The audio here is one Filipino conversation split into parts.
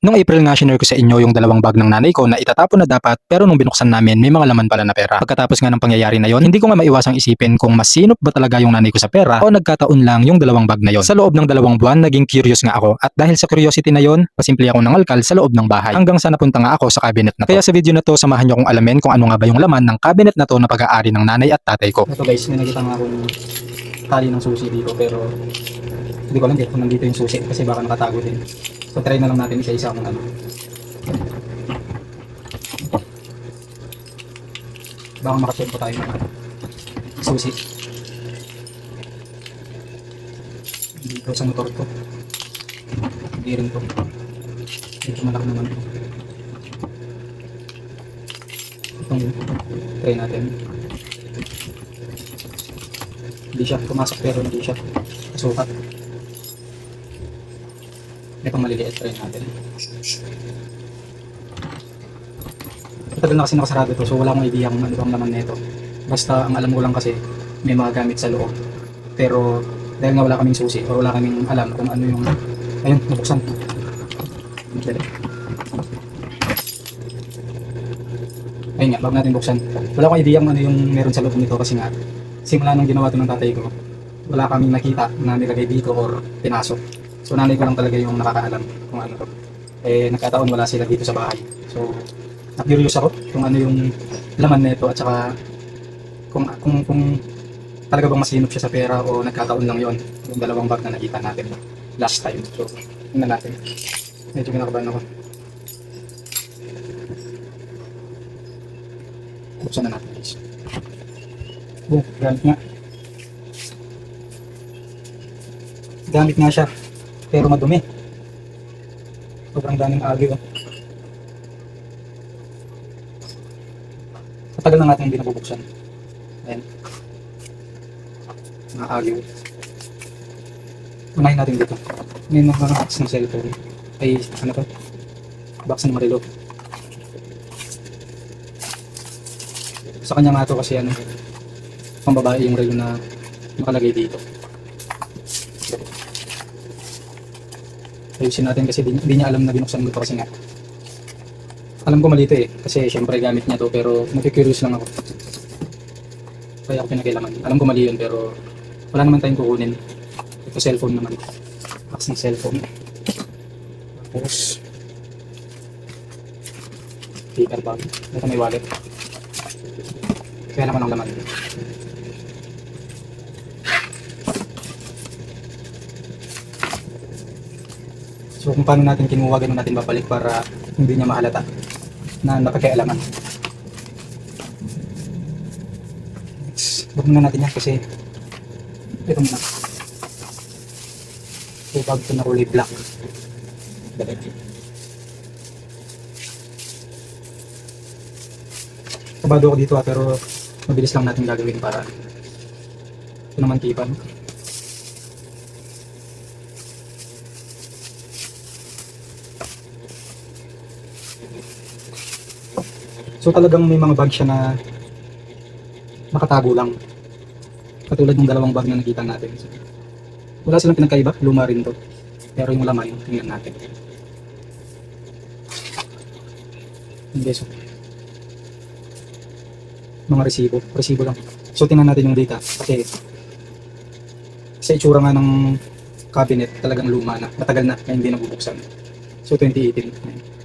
Noong April nga shinare ko sa inyo yung dalawang bag ng nanay ko na itatapon na dapat pero nung binuksan namin may mga laman pala na pera. Pagkatapos nga ng pangyayari na yon, hindi ko nga maiwasang isipin kung masinop ba talaga yung nanay ko sa pera o nagkataon lang yung dalawang bag na yon. Sa loob ng 2 buwan naging curious nga ako at dahil sa curiosity na yon, pasimple ako nangalkal sa loob ng bahay hanggang sa napunta nga ako sa cabinet na to. Kaya sa video na to samahan niyo kong alamin kung ano nga ba yung laman ng cabinet na to na pag-aari ng nanay at tatay ko. Ito guys, may nakita nga akong tali ng susi dito pero hindi ko alam kung nandito yung susi kasi baka nakatago din. So try na lang natin isa-isa kung ano. Baka makashare po tayo ng susi. Dito sa motor ko. Hindi rin to. Dito malaki naman to. Itong try natin. Hindi siya pumasok pero hindi siya sukat. Itong maliliit try natin. Matagal na kasi nakasarado to so wala akong idea kung ano bang laman nito. Basta ang alam ko lang kasi may mga gamit sa loob. Pero dahil nga wala kaming susi o wala kaming alam kung ano yung ayun, nabuksan. Ayun nga, bago natin buksan. Wala akong idea kung ano yung meron sa loob nito kasi nga simula nung ginawa to ng tatay ko, wala kaming nakita na nilagay dito or pinasok. So nanay ko lang talaga yung nakakaalam kung ano to. Eh nagkataon wala sila dito sa bahay. So na-curious ako kung ano yung laman nito at saka kung talaga bang masinop siya sa pera o nagkataon lang yon yung dalawang bag na nakita natin last time. So tingnan natin. Medyo kinakabahan ako. Buksan na natin guys. Oh, gamit nga. Gamit nga siya pero madumi. Sobrang daming agi oh. Matagal na natin hindi nabubuksan. Ayan. Mga agyo. Unahin natin dito. May mga box ng cellphone. Ay, ano to? Box ng marilo. Sa kanya nga to kasi ano, pambabae yung relo na nakalagay dito. Ayusin natin kasi di niya alam na binuksan ko to kasi nga alam ko mali ito eh, kasi syempre gamit niya to pero nakikurious lang ako. Kaya ako pinakilaman. Alam ko mali yun pero wala naman tayong kukunin. Ito cellphone naman. Box ng cellphone. Tapos paper bag. Ito may wallet. Kaya naman ang laman. So kung paano natin kinuha, ganun natin babalik para hindi niya mahalata na napakialaman. Huwag muna natin yan kasi ito muna. So bag ito na kulay black. Kabado ako dito pero mabilis lang natin gagawin para ito naman kipan. So talagang may mga bag siya na nakatago lang. Katulad ng dalawang bag na nakita natin. So, wala silang pinagkaiba, luma rin to. Pero yung laman, tingnan natin. Hindi, so mga resibo lang. So tingnan natin yung data kasi sa itsura nga ng cabinet talagang luma na, matagal na hindi nabubuksan. So 2018.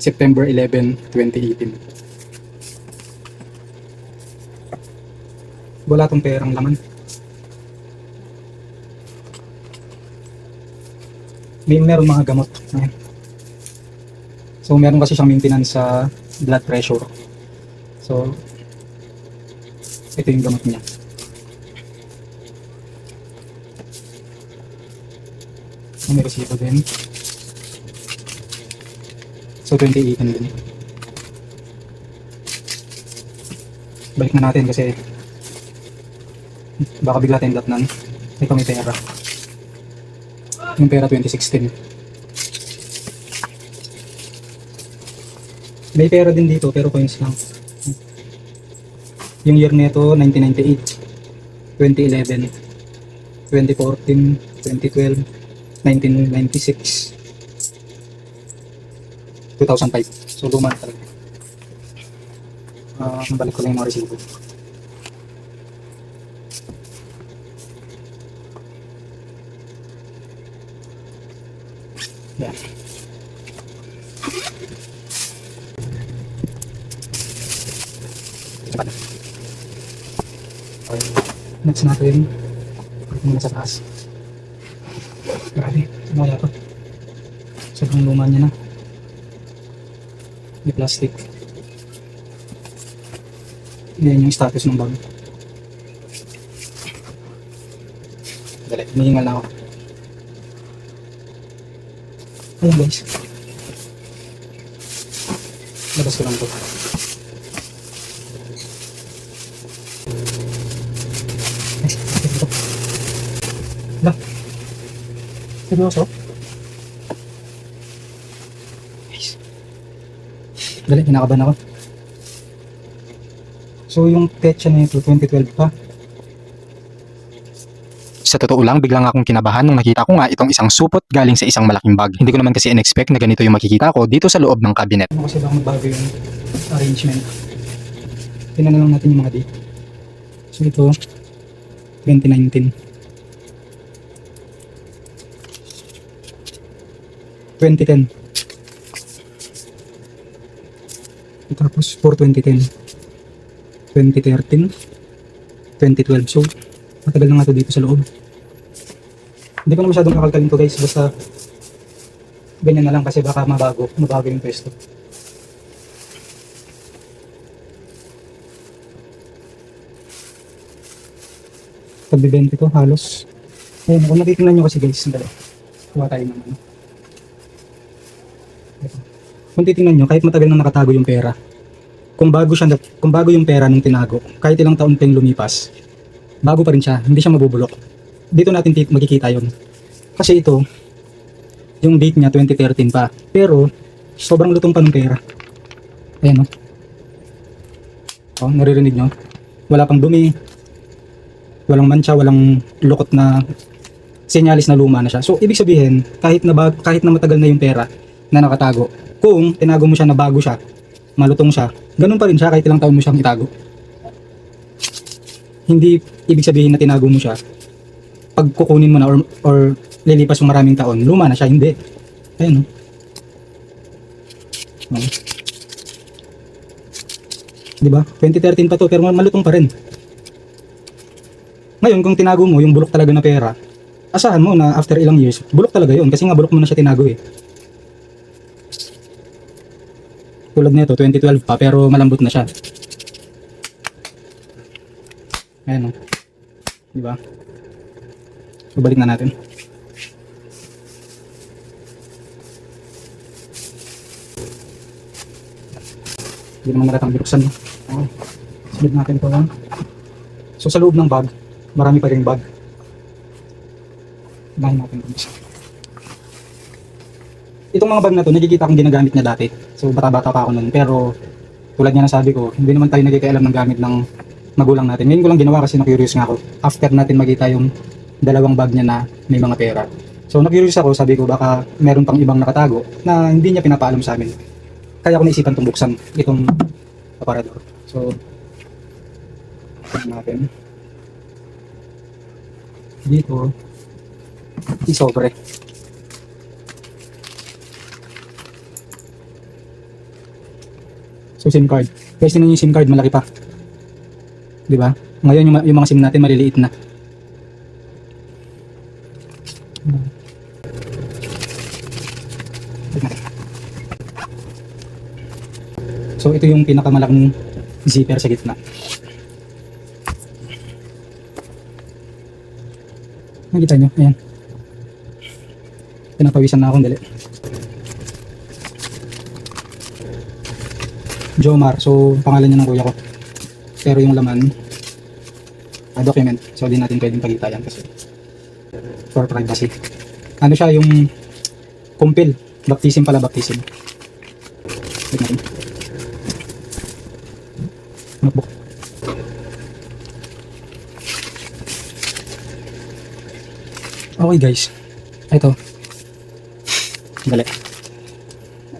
September 11, 2018. Wala tong perang laman. Meron mga gamot. So meron kasi siyang maintenance sa blood pressure. So ito yung gamot niya. May resibo din. So 2018 din. Balik na natin kasi baka bigla tayong datnan. Ito may pera. Yung pera 2016. May pera din dito pero coins lang. Yung year nito 1998, 2011, 2014, 2012, 1996, 2005. So luma na talaga. Nabalik ko lang yung mga resibo. Yan. Okay. Next natin, pagkat muna sa taas. Grabe, ano kaya to? Sobrang luma niya na. May plastic. Yan yung status ng bag. Dali, hinihingal na ako. Ayan guys. Labas ko lang ito. Wala. Seryoso? Guys. Dali, kinakabahan ako. So yung petsa na ito, 2012 pa. Sa totoo lang, biglang akong kinabahan nung nakita ko nga itong isang supot galing sa isang malaking bag. Hindi ko naman kasi in-expect na ganito yung makikita ko dito sa loob ng cabinet. Ano kasi baka magbago yung arrangement. Tingnan na lang natin yung mga date. So ito, 2019. 2010. Tapos 4/2010. 2013. 2012. So, matagal na nga ito dito sa loob. Hindi ko na masyadong kakalkalin to guys. Basta ganyan na lang kasi baka mabago yung pwesto. Pagbibenta ito halos. Ayun, kung natitingnan nyo kasi guys, dali. Kuha tayo ng ano. Ito. Kung titingnan nyo, kahit matagal na nakatago yung pera, kung bago yung pera nung tinago, kahit ilang taon pa yung lumipas, bago pa rin siya, hindi siya mabubulok. Dito natin makikita yun. Kasi ito, yung date niya 2013 pa. Pero, sobrang lutong pa ng pera. Ayan o. Oh, naririnig nyo? Wala pang dumi. Walang mancha, walang lukot na senyalis na luma na siya. So, ibig sabihin, kahit na matagal na yung pera na nakatago, kung tinago mo siya na bago siya, malutong siya, ganun pa rin siya kahit ilang taon mo siyang itago. Hindi ibig sabihin na tinago mo siya, pag kukunin mo na or lilipas yung maraming taon, luma na siya, hindi. Ayan o. Oh. Diba? 2013 pa to, pero malutong pa rin. Ngayon, kung tinago mo yung bulok talaga na pera, asahan mo na after ilang years, bulok talaga yun. Kasi nga bulok mo na siya tinago eh. Tulad nito, 2012 pa, pero malambot na siya. Ayan o. Diba? So, balik na natin. Hindi naman natatang binuksan. Okay. Silid natin ito lang. So sa loob ng bag, marami pa rin bag. Unahin natin ito. Itong mga bag na to, nakikita kong ginagamit niya dati. So bata-bata pa ako nun. Pero tulad nga nasabi ko, hindi naman tayo nagkikailam ng gamit ng magulang natin. Ngayon ko lang ginawa kasi na-curious nga ako. After natin makita yung dalawang bag niya na may mga pera. So na-curious ako, sabi ko baka meron pang ibang nakatago na hindi niya pinapaalam sa amin. Kaya ako naisipan itong buksan itong aparador. So, tignan natin. Dito, isobre. So, SIM card. Guys, tingnan yung SIM card, malaki pa. Diba? Ngayon, yung mga SIM natin, maliliit na. So ito yung pinakamalaking zipper sa gitna. Nakita nyo? Ayan. Pinapawisan na akong dali. Jomar. So pangalan niya ng kuya ko. Pero yung laman, document. So di natin pwedeng pagkita yan kasi for privacy. Ano siya yung kumpil. Baptism pala, baptism. Tignan natin. Notebook. Okay guys, ito dali,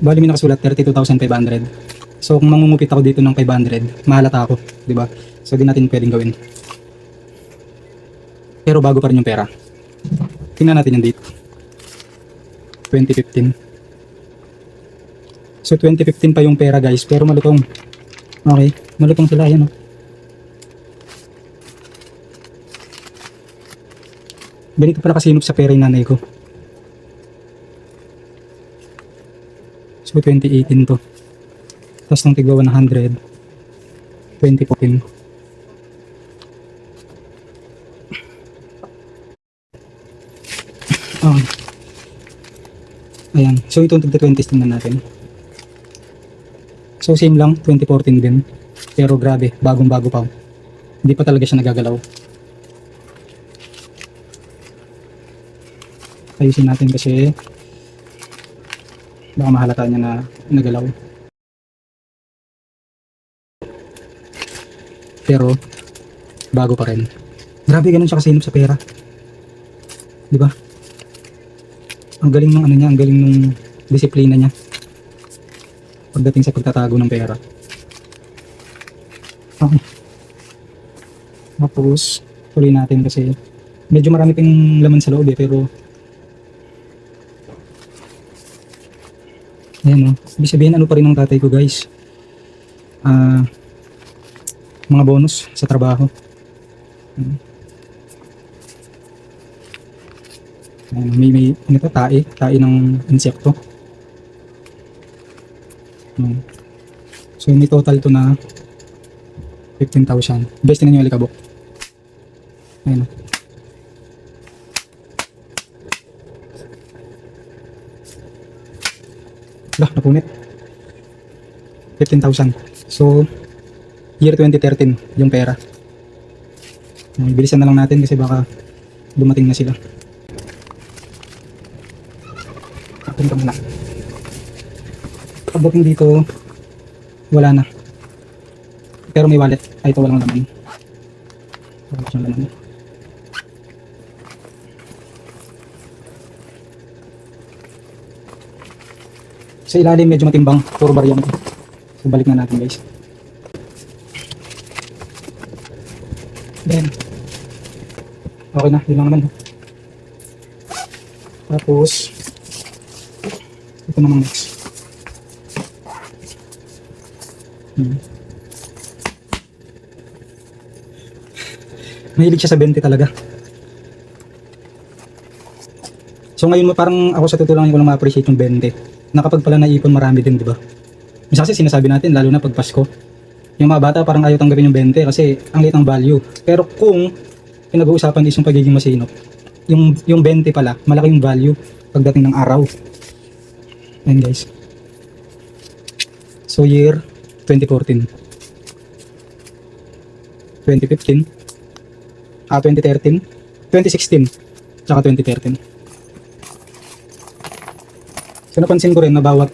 Bali may nakasulat 32,500. So kung mangungupit ako dito ng 500, mahalata ako, di ba? So di natin pwedeng gawin. Pero bago pa rin yung pera. Tingnan natin yung date. 2015. So 2015 pa yung pera guys, pero malutong. Okay, malutong sila, yan oh. Ganito pala kasinop sa pera yung nanay ko. So 2018 to. Tapos nung tigwa 100, 2014. Oh. Ayan. So itong tigda 20s tingnan natin. So same lang, 2014 din. Pero grabe, bagong-bago pa. Hindi pa talaga siya nagagalaw. Ayusin natin kasi baka mahalata niya na nagalaw. Pero bago pa rin. Grabe, ganun siya kasinop sa pera. Di ba? Ang galing ng ano niya, ang galing ng disiplina niya pagdating sa pagtatago ng pera. Okay. Tapos tuloy natin kasi medyo marami pang laman sa loob pero ayan o, ibig sabihin ano pa rin ng tatay ko guys, mga bonus sa trabaho. Ayan, may nito, tae ng insekto. So may total to na 15,000. Best na nyo yung alikabok. Ayan o. Lah, napunit. 15,000. So, year 2013 yung pera. Bilisan na lang natin kasi baka dumating na sila. Tapon ka muna. Pagdating dito, wala na. Pero may wallet. Ay, ito walang laman. Wala siyang laman. Sa ilalim medyo matimbang, puro barya nito. So balik na natin guys. Then okay na, yun lang naman. Tapos ito naman next. Mahilig siya sa 20 talaga. So ngayon mo parang ako sa totoo lang ko lang ma-appreciate yung 20. Na kapag pala naipon marami din, di ba? Minsan kasi sinasabi natin, lalo na pag Pasko, yung mga bata parang ayaw tanggapin yung 20 kasi ang liit ng value. Pero kung pinag-uusapan is yung pagiging masinop, yung 20 pala, malaki yung value pagdating ng araw. Ayan guys. So year 2014, 2015, 2013, 2016, tsaka 2013. So napansin ko rin na bawat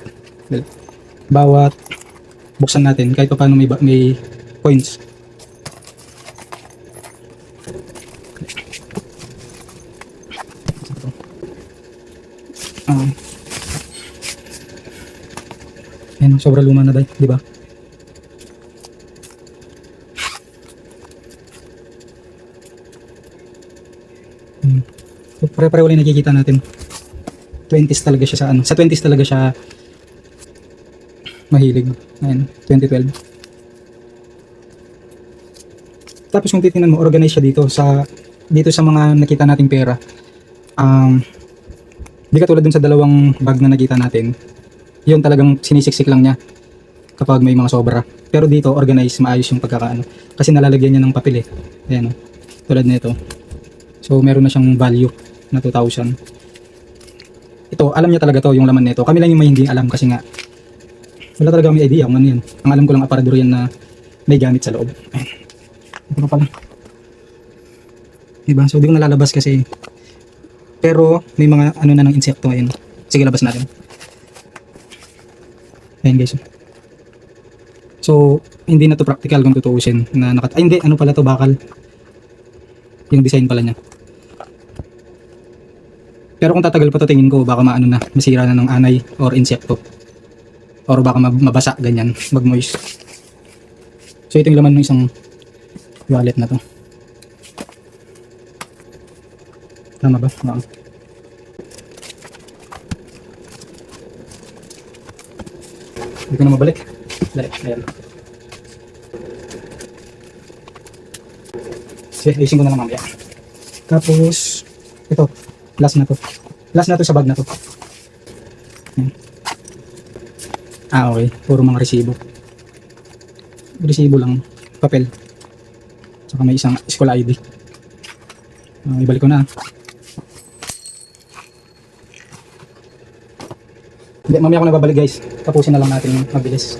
buksan natin kahit pa paano may coins. Ayan, sobrang luma na di ba? So pare-pareho lang nakikita natin. 20s talaga siya sa ano. Sa 20s talaga siya mahilig. Ayan, 2012. Tapos kung titingnan mo, organize siya dito sa mga nakita nating pera. Di katulad dun sa dalawang bag na nakita natin. Yun talagang sinisiksik lang niya kapag may mga sobra. Pero dito, organize, maayos yung pagkakaano. Kasi nalalagyan niya ng papel eh. Ayan o. Tulad nito. So meron na siyang value na 2,000. Ito, alam niya talaga to yung laman nito. Kami lang yung may hindi alam kasi nga wala talaga may idea kung ano yan. Ang alam ko lang aparador yan na may gamit sa loob. Ayan. Ito pa pala. Diba? So di ko nalalabas kasi pero may mga ano na ng insekto. Ayan. Sige, labas natin. Ayan guys. So hindi na to practical kung tutuusin na ay hindi, ano pala to, bakal. Yung design pala niya. Pero kung tatagal pa to tingin ko baka maano na, masira na ng anay or insekto. or baka mabasa, ganyan, mag-moist. So ito yung laman ng isang wallet na to. Tama ba? Oo. Hindi ko na mabalik. Dali, ayan. Sige, ayusin ko na lang mamaya. Tapos, ito, last na to. Last na to sa bag na to. Ayan. Okay. Puro mga resibo. Resibo lang. Papel. Saka may isang school ID. Ibalik ko na. Hindi, mamaya ako nababalik guys. Tapusin na lang natin mabilis.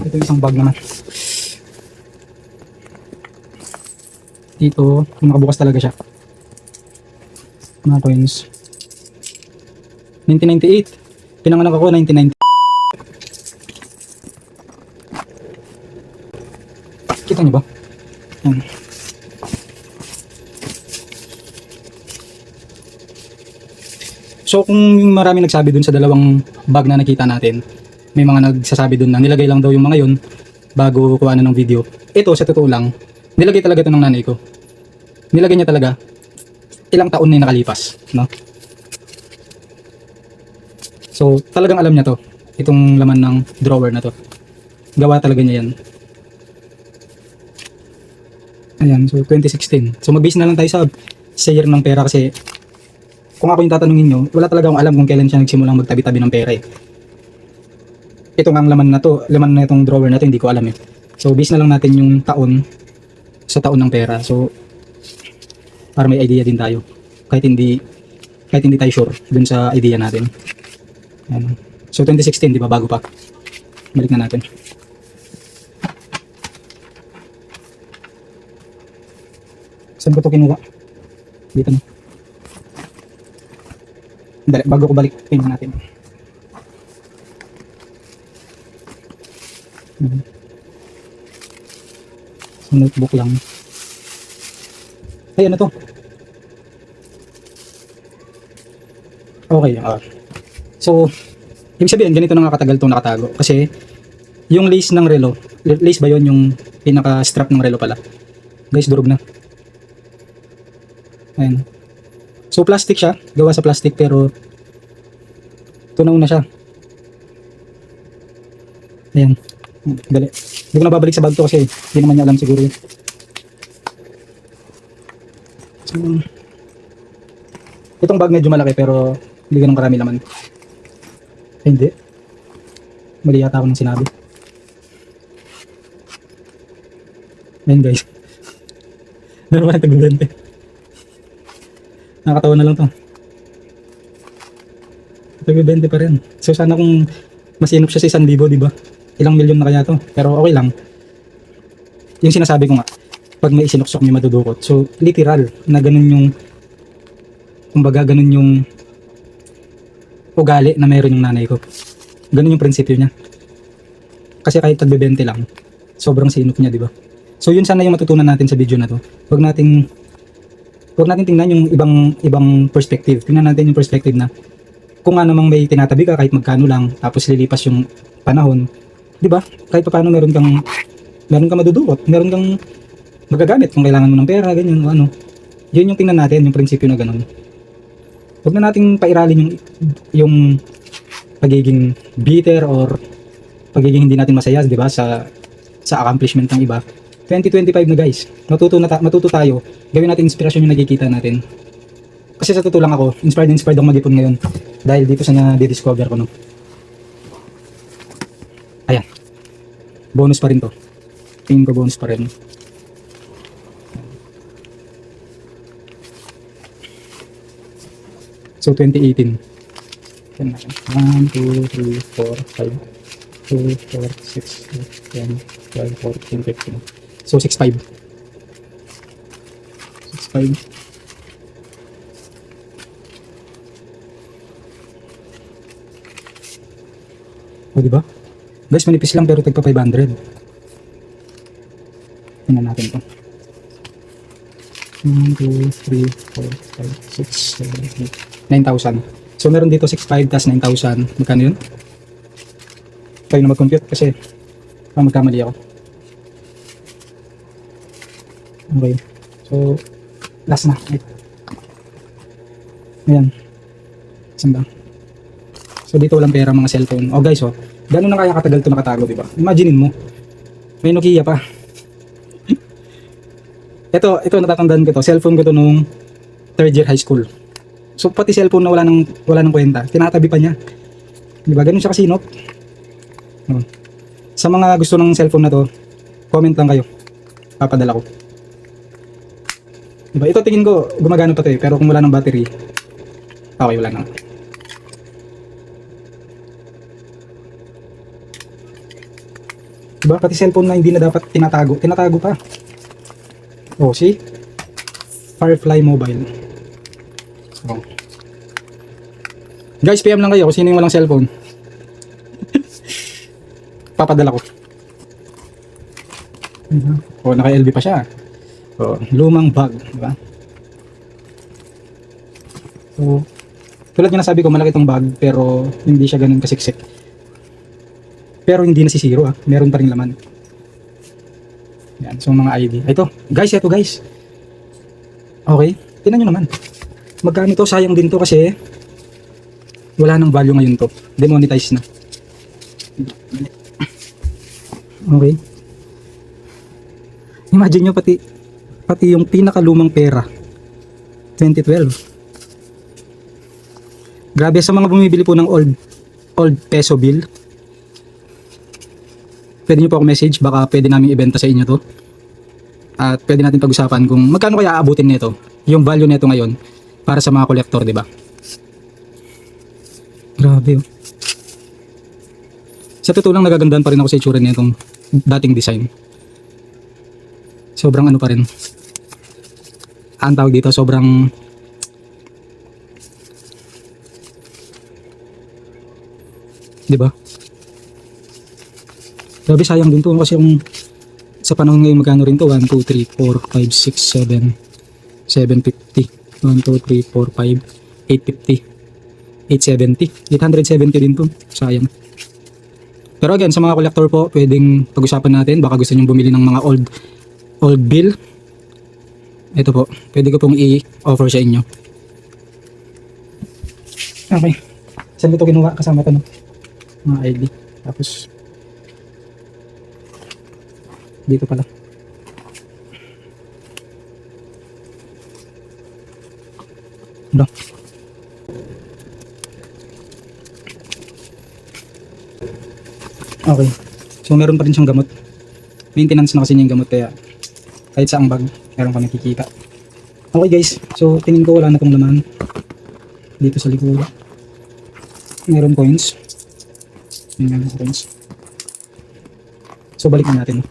Ito yung isang bag naman. Dito, nakabukas talaga siya. Mga coins. 1998. Pinanganak ako 1990. Kita niyo ba? Yan. So kung marami nagsabi dun sa dalawang bag na nakita natin, may mga nagsasabi dun na nilagay lang daw yung mga yun bago kuha na ng video. Ito sa totoo lang, nilagay talaga ito ng nanay ko. Nilagay niya talaga ilang taon na yung nakalipas, no? So talagang alam niya to, itong laman ng drawer na to. Gawa talaga niya yan. Ayan, so 2016. So mag-base na lang tayo sa year ng pera kasi kung ako yung tatanungin nyo, wala talaga akong alam kung kailan siya nagsimulang magtabi-tabi ng pera eh. Ito nga ang laman na to, laman na itong drawer na to, hindi ko alam eh. So base na lang natin yung taon sa taon ng pera. So para may idea din tayo. Kahit hindi tayo sure dun sa idea natin. Ayan. So 2016, di ba, bago pa. Balik na natin. Saan ko to kinuha? Dito na. Dali, bago ko balik, tingnan natin. Sa notebook lang. Ay, ano to? Okay, so, ibig sabihin, ganito na nga katagal itong nakatago. Kasi, yung lace ng relo, lace ba yun yung pinaka-strap ng relo pala? Guys, durog na. Ayan. So plastic siya, gawa sa plastic pero tunaw na siya. Ayan. Dali. Hindi ko na babalik sa bag to kasi hindi naman niya alam siguro yun. So, itong bag medyo malaki pero hindi ganun karami laman. Ay, hindi. Mali yata ako ng sinabi. Ayan guys. Naman tag-20. Nakakatawa na lang to. Tag-20 pa rin. So sana kung masinop siya sa 1,000, di ba? Ilang milyon na kaya to. Pero okay lang. Yung sinasabi ko nga, pag may isinuksok may madudukot. So literal na ganun yung, kumbaga ganun yung ugali na meron yung nanay ko. Ganun yung prinsipyo niya. Kasi kahit tag-20 lang, sobrang sinop niya, di ba? So yun sana yung matutunan natin sa video na to. Huwag natin tingnan yung ibang perspective. Tingnan natin yung perspective na kung ano namang may tinatabi ka kahit magkano lang tapos lilipas yung panahon, 'di ba? Kahit paano meron kang madudukot, meron kang magagamit kung kailangan mo ng pera, ganyan o ano. Yun yung tingnan natin, yung prinsipyo na ganun. Huwag na nating pairalin yung pagiging bitter or pagiging hindi natin masaya, 'di ba, sa accomplishment ng iba. 2025 na guys, matuto tayo, gawin natin inspirasyon yung nakikita natin. Kasi sa totoo lang ako, inspired ako mag-ipon ngayon dahil dito sa na-discover ko, no. Ayan, bonus pa rin to, tingin ko bonus pa rin. So 2018, 1, 2, 3, 4, 5, 2, 4, 6, 10, 12, 14, 15. So 6.5. 6.5. O diba? Guys, manipis lang pero tagpa 500. Tingnan natin to. 1, 2, 3, 4, 5, 6, 7, 8, 9,000. So meron dito 6.5 tas 9,000. Magkano yun? Try na mag-compute kasi magkamali ako. Okay. So, last na. Ayan. Saan ba? So, dito walang pera mga cellphone. Oh guys, oh. Gano'n na kaya katagal ito nakatago, diba? Imaginein mo. May Nokia pa. ito natatandaan ko to. Cellphone ko to nung 3rd year high school. So, pati cellphone na wala nang kwenta. Tinatabi pa niya. Diba? Ganun siya kasinop. Oh. Sa mga gusto ng cellphone na to, comment lang kayo. Papadala ko. Diba? Ito tingin ko, gumagana pa to eh. Pero kung wala ng battery, okay, wala na. Diba? Pati cellphone na hindi na dapat tinatago. Tinatago pa. Oh, see? Firefly Mobile. So. Guys, PM lang kayo kung sino yung walang cellphone. Papadala ko. Oh, naka-LB pa siya. Oh, lumang bag, di ba? So, tulad nga nasabi ko, malaki tong bag pero hindi siya ganun kasiksik. Pero hindi nasisiro ah, meron pa rin laman. Yan, so mga ID. Ito guys. Okay, tingnan nyo naman. Magkano to? Sayang din to kasi wala nang value ngayon to. Demonetize na. Okay. Imagine nyo pati yung pinakalumang pera 2012. Grabe, sa mga bumibili po ng old peso bill, pwede nyo po ako message, baka pwede namin ibenta sa inyo to. At pwede natin pag-usapan kung magkano kaya aabutin nito, yung value nito ngayon para sa mga collector, di ba? Grabe oh. Sa totoo lang, nagagandahan pa rin ako sa itsura nitong dating design. Sobrang ano pa rin. Ang tawag dito, sobrang di ba? Grabe, sayang din to kasi yung sa panahon ngayon magkano rin to, 1, 2, 3, 4, 5, 6, 7 750, 1, 2, 3, 4, 5 850, 870 870 din to, sayang. Pero again, sa mga collector po, pwedeng pag-usapan natin, baka gusto nyo bumili ng mga old bill. Ito po, pwede ko pong i-offer sa inyo. Okay, saan ko ito kinuha? Kasama ito no? Mga ID. Tapos dito pala. Ito. Okay. So meron pa rin siyang gamot. Maintenance na kasi niya yung gamot kaya kahit saang bag meron pa nakikita. Okay guys. So tingin ko wala na tong laman. Dito sa likod. Meron coins. Meron coins. So balik na natin.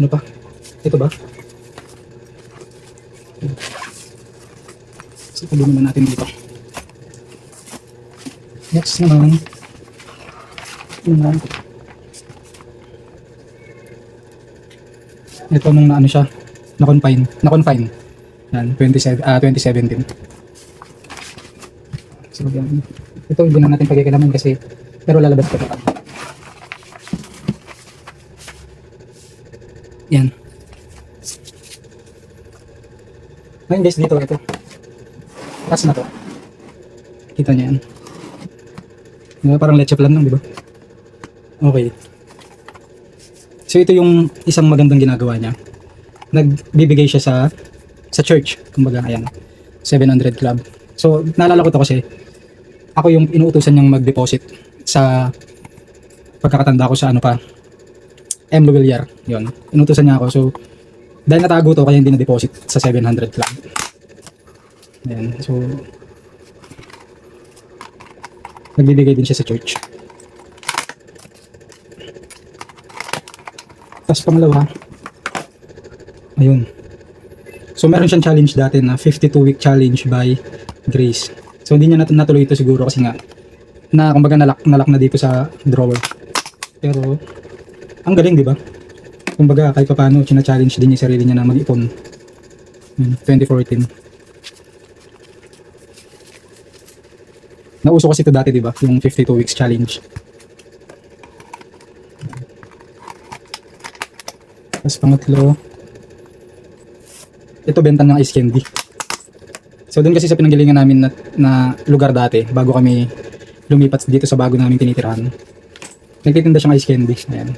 Ano pa? Ito ba? So, pagbunin na natin dito. Next naman. Ito nung na ano siya. Na-confine. Yan, 2017. So, yan. Ito, hindi na natin pagkikalaman kasi pero lalabas ko ito. Yan. Ngayon guys, dito ito. Taas na to. Kita niyo yan. Diba, parang leche plan lang, di ba? Okay. So ito yung isang magandang ginagawa niya. Nagbibigay siya sa church. Kumbaga, ayan. 700 club. So, naalala ko to kasi ako yung inuutusan niyang mag-deposit sa pagkakatanda ko sa ano pa, M. Luwiliar, yun. Inutusan niya ako. So, dahil natago to, kaya hindi na-deposit sa 700 club. Ayan. So, nagbibigay din siya sa church. Tapos pangalawa, ayun. So, meron siyang challenge dati na 52-week challenge by Grace. So, hindi niya natuloy ito siguro kasi nga, kumbaga nalak na dito sa drawer. Pero, ang galing, di ba? kumbaga kahit pa paano, china-challenge din yung sarili niya na mag-ipon. 2014. Nauso kasi ito dati, di ba? Yung 52 weeks challenge. Tapos pangatlo, ito benta ng ice candy. So doon kasi sa pinanggalingan namin na lugar dati, bago kami lumipat dito sa bago namin tinitirahan, nagtitinda siyang ice candy. Ayan.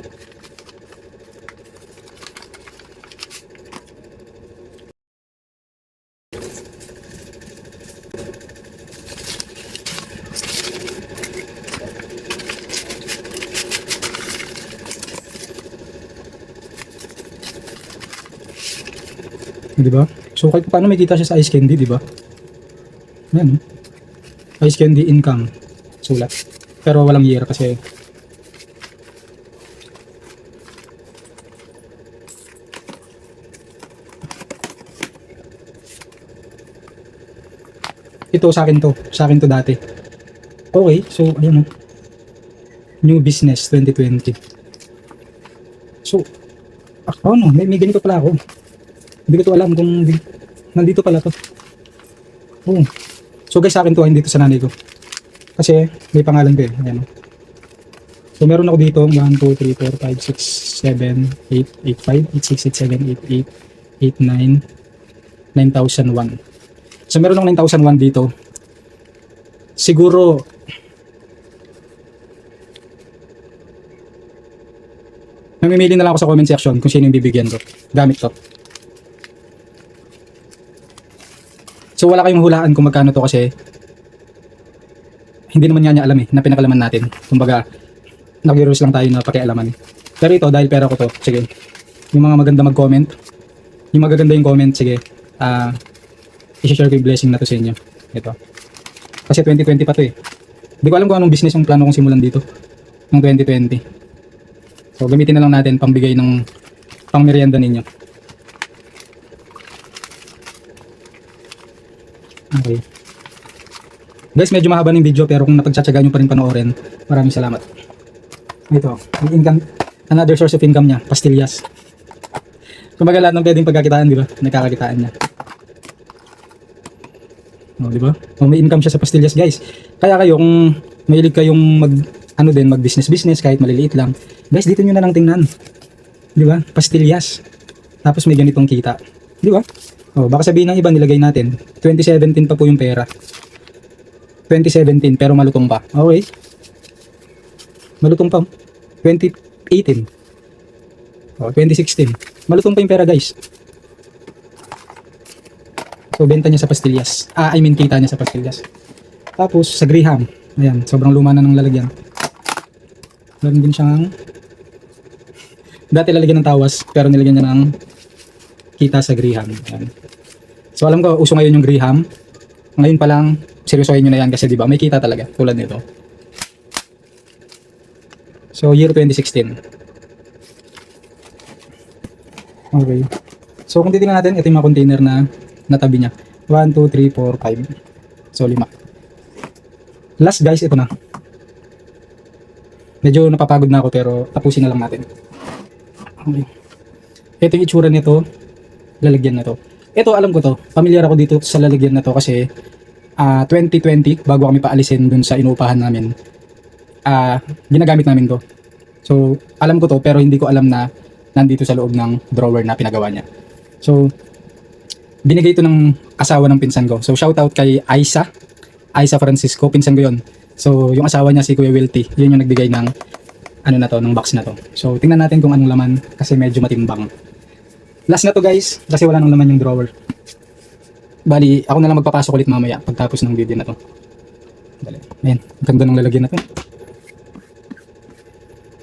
Di ba? So kahit paano may kita siya sa ice candy, di ba? Yan. Ice candy income. Sulat. Pero walang year kasi ito sa akin to. Sa akin to dati. Okay, so ayun o. New business 2020. So, ano, may ganito pala ako. Hindi ko to alam kung nandito pala to. Oh. So guys, sa akin to, hindi to sa nanay ko. Kasi may pangalan ko eh. Ayan. So meron ako dito 1, 2, 3, 4, 5, 6, 7, 8, 8, 5, 8, 6, 8, 7, 8, 8, 9, 9,001. So meron akong 9,001 dito. Siguro mamimili na lang ako sa comment section kung sino yung bibigyan ko gamit to. So wala kayong hulaan kung magkano to kasi hindi naman niya alam eh, na pinakalaman natin. Kumbaga, nag-rules lang tayo na pakialaman. Pero ito, dahil pera ko to, sige. Yung mga maganda mag-comment, yung magaganda yung comment, sige. I-share ko yung blessing na to sa inyo. Ito. Kasi 2020 pa to eh. Hindi ko alam kung anong business yung plano kong simulan dito. Ng 2020. So, gamitin na lang natin pambigay ng pang merienda ninyo. Okay. Guys, medyo mahaba ng video pero kung napagtsatsagaan nyo pa rin panoorin, maraming salamat. Ito, yung income, another source of income niya, pastillas. Kumbaga lahat ng pwedeng pagkakitaan, di ba? Nakakakitaan niya. O, di ba? O, may income siya sa pastillas, guys. Kaya kayo, kung mahilig kayong mag-business kahit maliliit lang, guys, dito nyo na lang tingnan. Di ba? Pastillas. Tapos may ganitong kita. Di ba? O, baka sabihin ng iba, nilagay natin. 2017 pa po yung pera. 2017 pero malutong pa. Okay. Malutong pa. 2018. O, 2016. Malutong pa yung pera, guys. So, benta niya sa pastillas. Kita niya sa pastillas. Tapos, sa Graham. Ayan, sobrang luma na ng lalagyan. Meron din siyang dati lalagyan ng tawas, pero nilagyan niya ng kita sa Graham. Ayan. So, alam ko, uso ngayon yung Graham. Ngayon pa lang, seryosohin nyo na yan kasi diba, may kita talaga. Tulad nito. So, year 2016. Okay. So, kung titingnan natin, ito yung mga container na natabi niya. 1, 2, 3, 4, 5. So, 5. Last guys, ito na. Medyo napapagod na ako pero tapusin na lang natin. Okay. Ito yung itsura nito. Lalagyan na to. Ito, alam ko to. Familiar ako dito sa lalagyan na to kasi 2020, bago kami paalisin dun sa inuupahan namin, ginagamit namin to. So, alam ko to pero hindi ko alam na nandito sa loob ng drawer na pinagawa niya. So, binigay ito ng asawa ng pinsan ko. So, shout out kay Aiza Francisco, pinsan ko yun. So, yung asawa niya si Kuya Wilty, yun yung nagbigay ng ng box na to. So, tingnan natin kung anong laman kasi medyo matimbang. Last na to guys, kasi wala nang laman yung drawer. Bali, ako na lang magpapasok ulit mamaya pagtapos ng video na to. Bali, ayan, ang ganda ng lalagyan na to.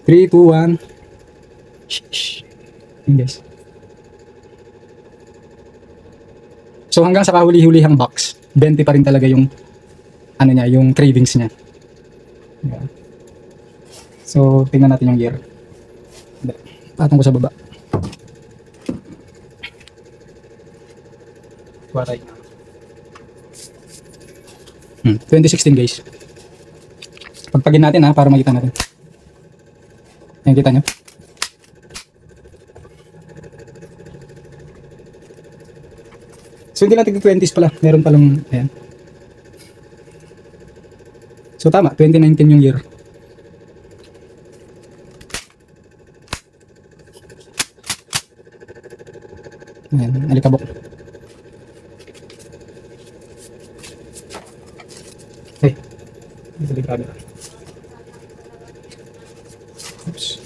3, 2, 1. Shh. Ayan guys. So hanggang sa kahuli-hulihang box, 20 pa rin talaga yung yung cravings niya. Ayan. So, tingnan natin yung year. Patong ko sa baba. Waray. 2016 guys. Pagpagin natin para makita natin. Ayan, kita nyo. So hindi lang tig 20s pala, meron palang, ayan. So tama, 2019 yung year. Ayan, alikabok. Hey, delikado. Oops.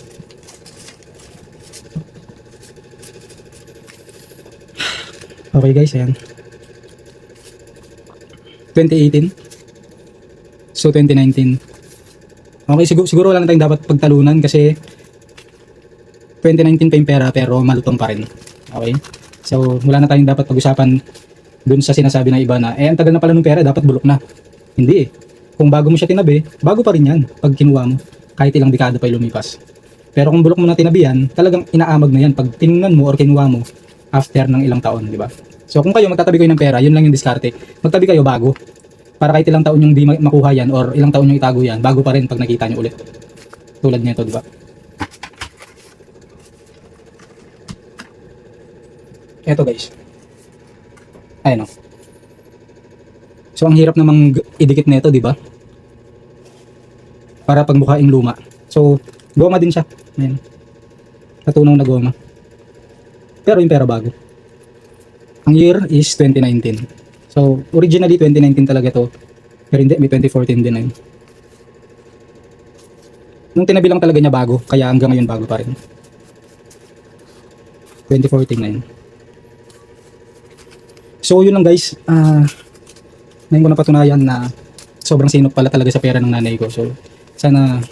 Okay guys, ayan. 2018. So 2019. Okay, siguro wala na tayong dapat pagtalunan kasi 2019 pa yung pera pero malutong pa rin. Okay? So wala na tayong dapat pag-usapan dun sa sinasabi ng iba na ang tagal na pala ng pera, dapat bulok na. Hindi eh. Kung bago mo siya tinabi, bago pa rin yan pag kinuha mo. Kahit ilang dekada pa yung lumipas. Pero kung bulok mo na tinabi yan, talagang inaamag na yan pag tiningnan mo or kinuha mo after ng ilang taon, di ba? So kung kayo magtatabi kayo ng pera, yun lang yung diskarte. Magtabi kayo bago. Para kahit ilang taon yung di makuha yan or ilang taon yung itago yan, bago pa rin pag nakita nyo ulit. Tulad nito, di ba? Eto guys. Ayan o. So ang hirap namang idikit nito, di ba? Para pagmukhaing luma. So goma din siya. Ayan. Natunaw na goma. Pero yung pera bago. Ang year is 2019. So originally 2019 talaga to. Pero hindi, may 2014 din na yun. Nung tinabi lang talaga niya bago, kaya hanggang ngayon bago pa rin. 2014 na yun. So yun lang guys. Ngayon ko napatunayan na sobrang sinop pala talaga sa pera ng nanay ko. So sana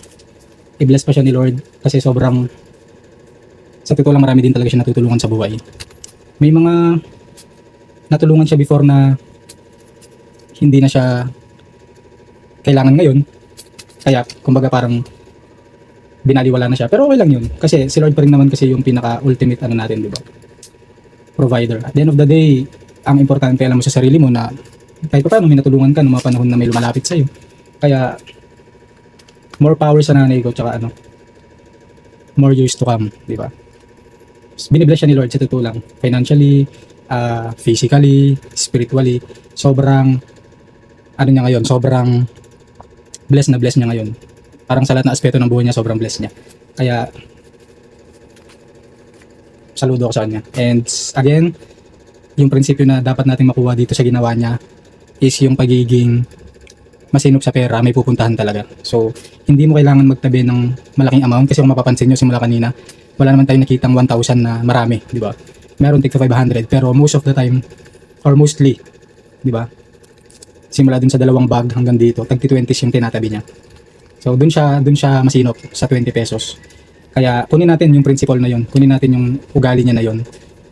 i-bless pa siya ni Lord kasi sobrang, sa totoo lang, marami din talaga siya natutulungan sa buhay. May mga natulungan siya before na hindi na siya kailangan ngayon. Kaya kumbaga parang binaliwala na siya. Pero okay lang yun. Kasi si Lord pa rin naman kasi yung pinaka-ultimate ano natin, di ba? Provider. At the end of the day, ang importante alam mo sa sarili mo na kahit pa paano may natulungan ka ng mga panahon na may lumalapit sa'yo. Kaya more power sa nanay ko, tsaka ano, more years to come, di ba? Binibless siya ni Lord sa totoo lang. Financially, physically, spiritually, sobrang ano niya ngayon, sobrang blessed na blessed niya ngayon. Parang sa lahat na aspeto ng buhay niya, sobrang blessed niya. Kaya saludo ako sa kanya. And again, yung prinsipyo na dapat natin makuha dito sa ginawa niya is yung pagiging masinop sa pera, may pupuntahan talaga. So, hindi mo kailangan magtabi ng malaking amount kasi kung mapapansin nyo simula kanina, wala naman tayong nakitang 1,000 na marami, di ba? Meron tig 500 pero most of the time or mostly, di ba? Simula dun sa dalawang bag hanggang dito, tag 20s yung tinatabi niya. So, dun siya masinop sa 20 pesos. Kaya kunin natin yung principle na yun, kunin natin yung ugali niya na yun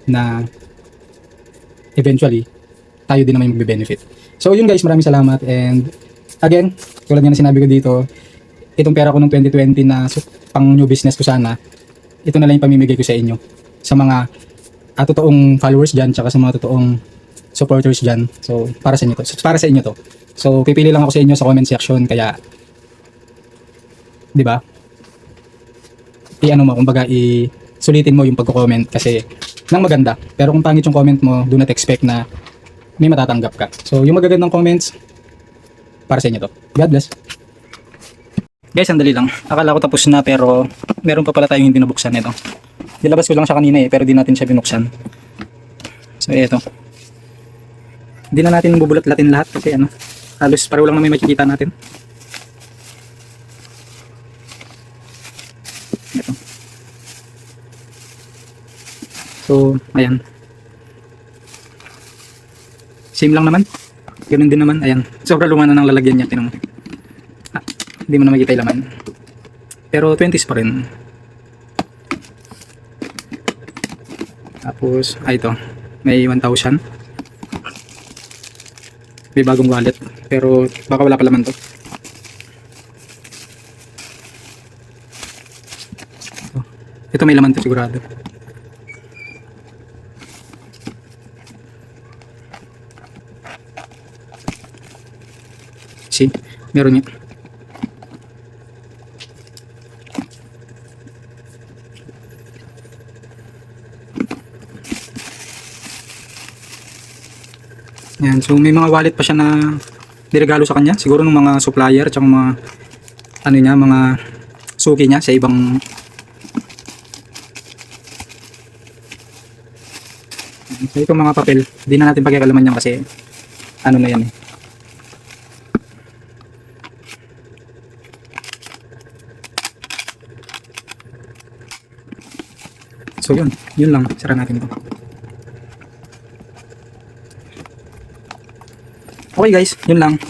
na eventually tayo din naman yung magbe-benefit. So, yun guys, maraming salamat and again, tulad nga na sinabi ko dito, itong pera ko ng 2020 na pang new business ko sana, ito na lang yung pamimigay ko sa inyo. Sa mga totoong followers dyan, tsaka sa mga totoong supporters dyan. So, para sa inyo to. Para sa inyo to. So, pipili lang ako sa inyo sa comment section, kaya, di ba? I-ano mo, kumbaga, sulitin mo yung pagko-comment kasi nang maganda. Pero kung pangit yung comment mo, do not expect na may matatanggap ka. So, yung magagandang comments, para sa inyo to. God bless. Guys, sandali lang. Akala ko tapos na pero meron pa pala tayong hindi nabuksan ito. Nilabas ko lang siya kanina pero di natin siya binuksan. So, ito. Hindi na natin bubulat-latin lahat kasi ano, halos pareho lang na may makikita natin. Ito. So, ayan. Same lang naman. Ganun din naman, ayan. Sobrang luma na ng lalagyan niya, tinan mo. Hindi mo na makita yung laman. Pero 20s pa rin. Tapos, ito. May 1,000. May bagong wallet. Pero baka wala pa laman to. Ito may laman to sigurado. See? Meron niya. Yan, so may mga wallet pa siya na niregalo sa kanya. Siguro ng mga supplier at mga ano niya, mga suki niya sa ibang so itong mga papel, hindi na natin pagkakalaman yan kasi ano na yan eh. So yun lang, sara natin ito. Okay guys, yun lang.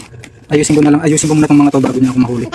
Ayusin ko muna itong mga to bago niya ako mahuli.